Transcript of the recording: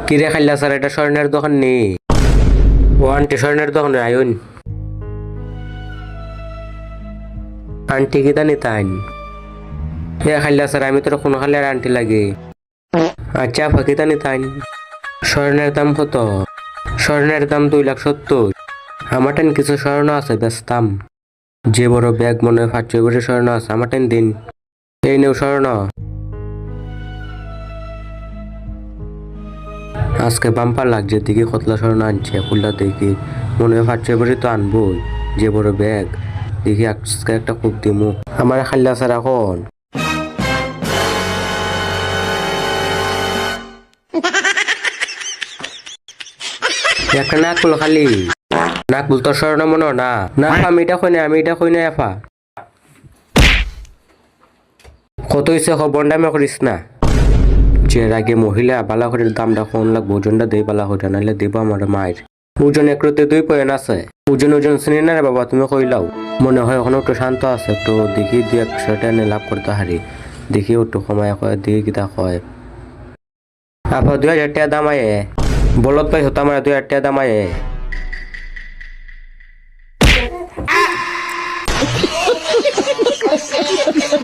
কিরে খাইলা স্যার, এটা স্বর্ণের দোকান নেই? ও আন্টি স্বর্ণের দোকানে আয়ুন। আন্টি কিতা নিতাইন? এ খাইলা স্যার, আমি তোর কোনো খালে আন্টি লাগে। আচ্ছা ফাঁকিতা নিতাইন? স্বর্ণের দাম কত? স্বর্ণের দাম 2,70,000। আমার টেন কিছু স্বর্ণ আছে বেচতাম। যে বড় ব্যাগ মনে হয় 500 স্বর্ণ আছে, আমার টেন দিন। এই নেও স্বর্ণ। আজকে বাম্পার লাগছে, দেখি কতলা স্বর্ণ আনছে, খুললা দেখি। মনে হয় 500 তো আনবোই। যে বড় ব্যাগ, দেখি আজকে একটা খুব দিমু। আমার খাইলা স্যার এখন একটা নাক বলো খালি। নাক বল তোর স্বর্ণ মনে হয় না। না আমি এটা কই না, আমি এটা কই না এফা। কত হয়েছে বন্ডামে করিস না। যে আগে মহিলা বালা করে দামটা কোন লাগবো, ওজনটা দেই বালা করে, নাহলে দেবো আমার মায়ের। ওজন একরতে 2 পয়েন্ট আছে। ওজন ওজন চিনি না রে বাবা, তুমি কইলাও। মনে হয় এখন একটু শান্ত আছে, একটু দেখি 2-100 টাকা লাভ করতে হারি। দেখি একটু কমায় কয়, দেখি কিতা কয়। আপা 2,000 টাকা দাম আয়ে। বলত পাই হতো আমার 2,000 টাকা দাম আয়ে।